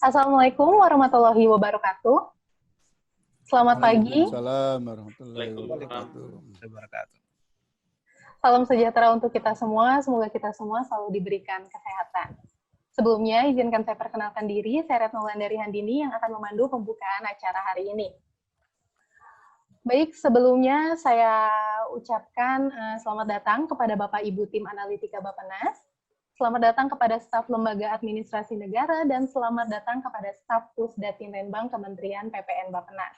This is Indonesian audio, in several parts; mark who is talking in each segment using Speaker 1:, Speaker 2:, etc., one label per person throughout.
Speaker 1: Assalamualaikum warahmatullahi wabarakatuh. Selamat pagi.
Speaker 2: Waalaikumsalam warahmatullahi wabarakatuh.
Speaker 1: Salam sejahtera untuk kita semua. Semoga kita semua selalu diberikan kesehatan. Sebelumnya, izinkan saya perkenalkan diri. Saya Retno Wulandari Handini yang akan memandu pembukaan acara hari ini. Baik, sebelumnya saya ucapkan selamat datang kepada Bapak Ibu Tim Analitika Bappenas. Selamat datang kepada staf Lembaga Administrasi Negara dan selamat datang kepada staf Pusdatin Renbang Kementerian PPN Bappenas.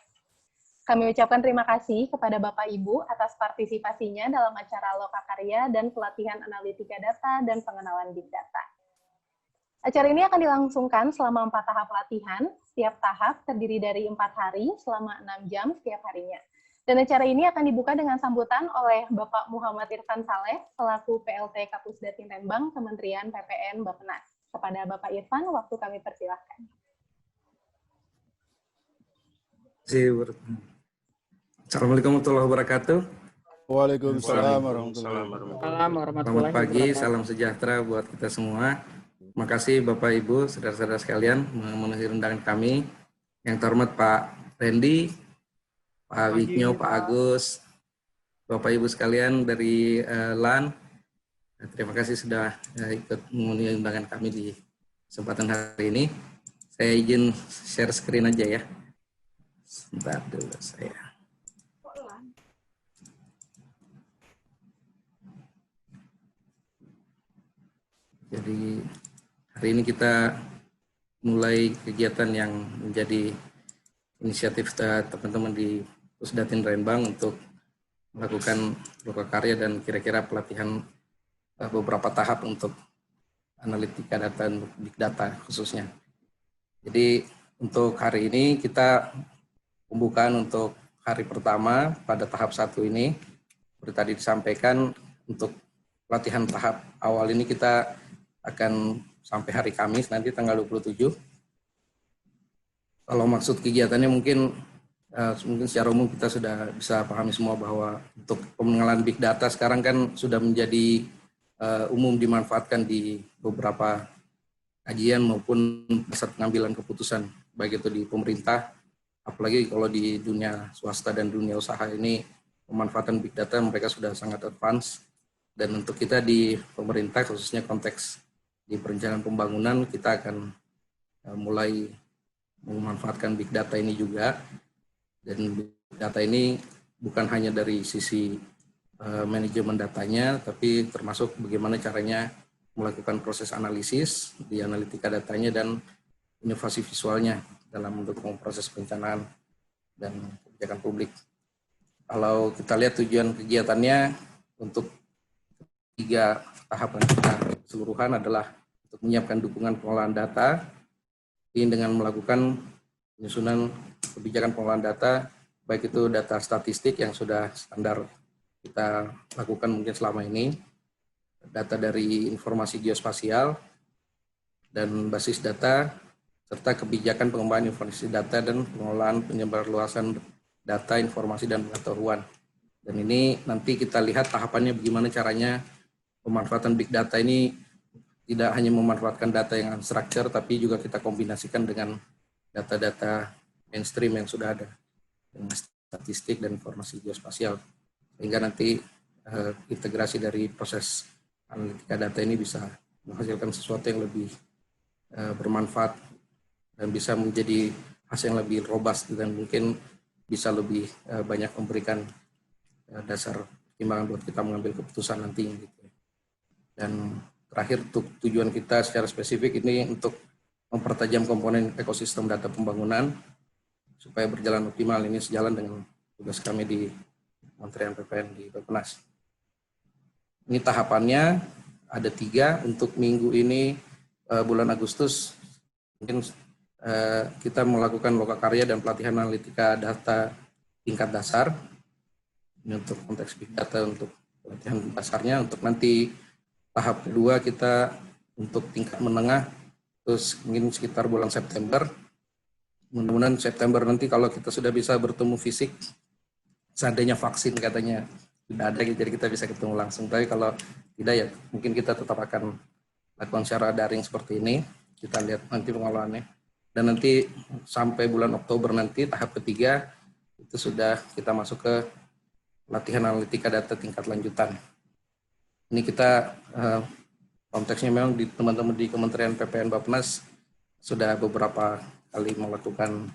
Speaker 1: Kami ucapkan terima kasih kepada Bapak Ibu atas partisipasinya dalam acara Lokakarya dan pelatihan analitika data dan pengenalan Big Data. Acara ini akan dilangsungkan selama 4 tahap pelatihan, setiap tahap terdiri dari 4 hari selama 6 jam setiap harinya. Dan acara ini akan dibuka dengan sambutan oleh Bapak Muhammad Irfan Saleh, selaku PLT Kapusdatin Renbang Kementerian PPN Bappenas. Kepada Bapak Irfan, waktu kami persilahkan.
Speaker 3: Assalamualaikum warahmatullahi wabarakatuh.
Speaker 2: Waalaikumsalam warahmatullahi wabarakatuh.
Speaker 3: Selamat pagi, salam sejahtera buat kita semua. Terima kasih Bapak Ibu, saudara-saudara sekalian memenuhi undangan kami. Yang terhormat Pak Randy, Pak Wignyo, Pak Agus, Bapak Ibu sekalian dari LAN, terima kasih sudah ikut memenuhi undangan kami di kesempatan hari ini. Saya izin share screen aja ya. Sebentar dulu saya. Jadi hari ini kita mulai kegiatan yang menjadi inisiatif teman-teman di Pusdatin Renbang untuk melakukan lokakarya dan kira-kira pelatihan beberapa tahap untuk analitika data dan big data khususnya. Jadi untuk hari ini kita pembukaan untuk hari pertama pada tahap 1 ini, seperti tadi disampaikan, untuk pelatihan tahap awal ini kita akan sampai hari Kamis nanti tanggal 27. Kalau maksud kegiatannya mungkin secara umum kita sudah bisa pahami semua bahwa untuk pengenalan big data sekarang kan sudah menjadi umum dimanfaatkan di beberapa kajian maupun pusat pengambilan keputusan, baik itu di pemerintah, apalagi kalau di dunia swasta dan dunia usaha ini pemanfaatan big data mereka sudah sangat advance. Dan untuk kita di pemerintah khususnya konteks di perencanaan pembangunan kita akan mulai memanfaatkan big data ini juga. Dan big data ini bukan hanya dari sisi manajemen datanya, tapi termasuk bagaimana caranya melakukan proses analisis di analitika datanya dan inovasi visualnya dalam mendukung proses perencanaan dan kebijakan publik. Kalau kita lihat tujuan kegiatannya untuk 3 tahapan kita keseluruhan adalah untuk menyiapkan dukungan pengolahan data, ini dengan melakukan penyusunan kebijakan pengolahan data, baik itu data statistik yang sudah standar kita lakukan mungkin selama ini, data dari informasi geospasial dan basis data, serta kebijakan pengembangan informasi data dan pengolahan penyebarluasan data, informasi, dan pengetahuan. Dan ini nanti kita lihat tahapannya bagaimana caranya pemanfaatan big data ini tidak hanya memanfaatkan data yang unstructured, tapi juga kita kombinasikan dengan data-data mainstream yang sudah ada, dengan statistik dan informasi geospasial, sehingga nanti integrasi dari proses analitika data ini bisa menghasilkan sesuatu yang lebih bermanfaat dan bisa menjadi hasil yang lebih robust dan mungkin bisa lebih banyak memberikan dasar pertimbangan buat kita mengambil keputusan nanti. Gitu. Dan terakhir untuk tujuan kita secara spesifik ini untuk mempertajam komponen ekosistem data pembangunan supaya berjalan optimal. Ini sejalan dengan tugas kami di Kementerian PPN di Bappenas. Ini tahapannya ada 3 untuk minggu ini bulan Agustus mungkin kita melakukan lokakarya dan pelatihan analitika data tingkat dasar. Ini untuk konteks big data untuk pelatihan dasarnya. Untuk nanti tahap kedua kita untuk tingkat menengah, terus mungkin sekitar bulan September. Mudah-mudahan September nanti kalau kita sudah bisa bertemu fisik, seandainya vaksin katanya tidak ada, jadi kita bisa ketemu langsung. Tapi kalau tidak ya mungkin kita tetap akan lakukan secara daring seperti ini. Kita lihat nanti pengelolaannya. Dan nanti sampai bulan Oktober nanti tahap ketiga itu sudah kita masuk ke latihan analitika data tingkat lanjutan. Ini kita konteksnya memang di teman-teman di Kementerian PPN Bappenas sudah beberapa kali melakukan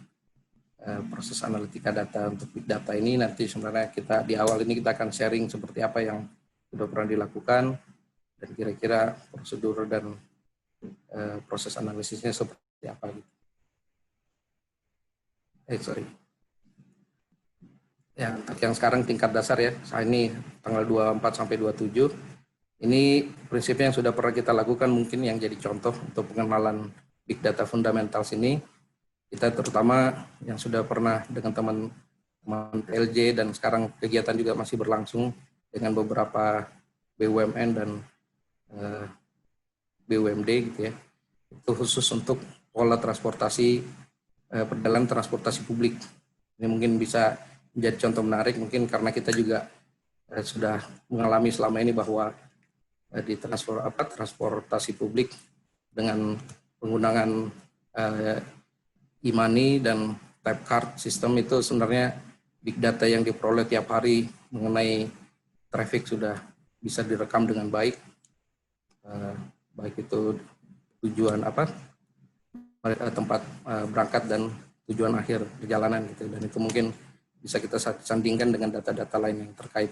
Speaker 3: proses analitika data untuk big data ini. Nanti sebenarnya kita di awal ini kita akan sharing seperti apa yang sudah pernah dilakukan dan kira-kira prosedur dan proses analisisnya seperti apa gitu. Ya, yang sekarang tingkat dasar ya, saat ini tanggal 24 sampai 27. Ini prinsipnya yang sudah pernah kita lakukan, mungkin yang jadi contoh untuk pengenalan Big Data Fundamentals ini. Kita terutama yang sudah pernah dengan teman-teman LJ dan sekarang kegiatan juga masih berlangsung dengan beberapa BUMN dan BUMD gitu ya. Itu khusus untuk pola transportasi, perjalanan transportasi publik. Ini mungkin bisa menjadi contoh menarik mungkin karena kita juga sudah mengalami selama ini bahwa di transportasi publik dengan penggunaan e-money dan tap card sistem itu sebenarnya big data yang diperoleh tiap hari mengenai traffic sudah bisa direkam dengan baik, baik itu tujuan tempat berangkat dan tujuan akhir perjalanan gitu, dan itu mungkin bisa kita sandingkan dengan data-data lain yang terkait.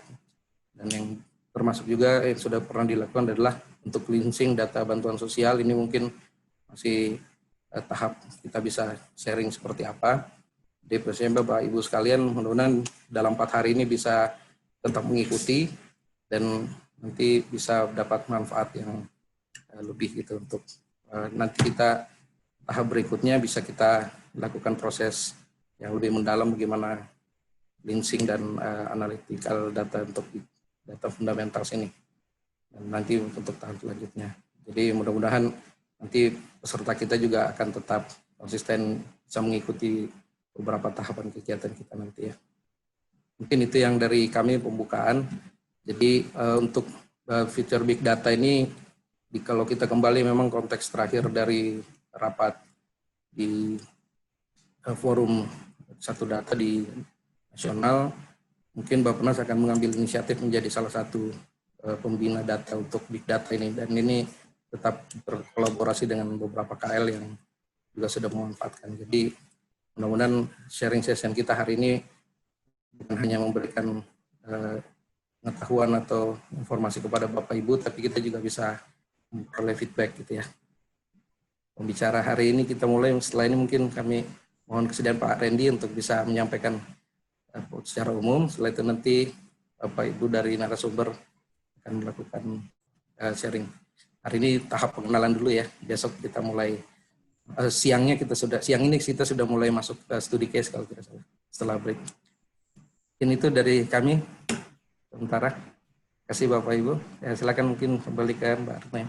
Speaker 3: Dan yang termasuk juga yang sudah pernah dilakukan adalah untuk cleansing data bantuan sosial. Ini mungkin masih tahap kita bisa sharing seperti apa. Jadi Presiden Bapak Ibu sekalian, mudah-mudahan dalam 4 hari ini bisa tetap mengikuti dan nanti bisa dapat manfaat yang lebih gitu untuk nanti kita tahap berikutnya bisa kita lakukan proses yang lebih mendalam bagaimana cleansing dan analytical data untuk data fundamental ini dan nanti untuk tahap selanjutnya. Jadi mudah-mudahan nanti peserta kita juga akan tetap konsisten bisa mengikuti beberapa tahapan kegiatan kita nanti ya. Mungkin itu yang dari kami pembukaan. Jadi untuk feature big data ini kalau kita kembali memang konteks terakhir dari rapat di forum satu data di nasional, mungkin Bappenas akan mengambil inisiatif menjadi salah satu pembina data untuk big data ini, dan ini tetap berkolaborasi dengan beberapa KL yang juga sudah memanfaatkan. Jadi mudah-mudahan sharing session kita hari ini bukan hanya memberikan pengetahuan atau informasi kepada Bapak Ibu, tapi kita juga bisa memperoleh feedback gitu ya. Pembicara hari ini kita mulai, setelah ini mungkin kami mohon kesediaan Pak Randy untuk bisa menyampaikan secara umum. Setelah itu nanti Bapak Ibu dari narasumber akan melakukan sharing. Hari ini tahap pengenalan dulu ya. Besok kita mulai siang ini kita sudah mulai masuk ke studi case kalau tidak salah setelah break. Ini itu dari kami sementara. Terima kasih Bapak Ibu. Ya, silakan mungkin kembali ke Mbak Arna.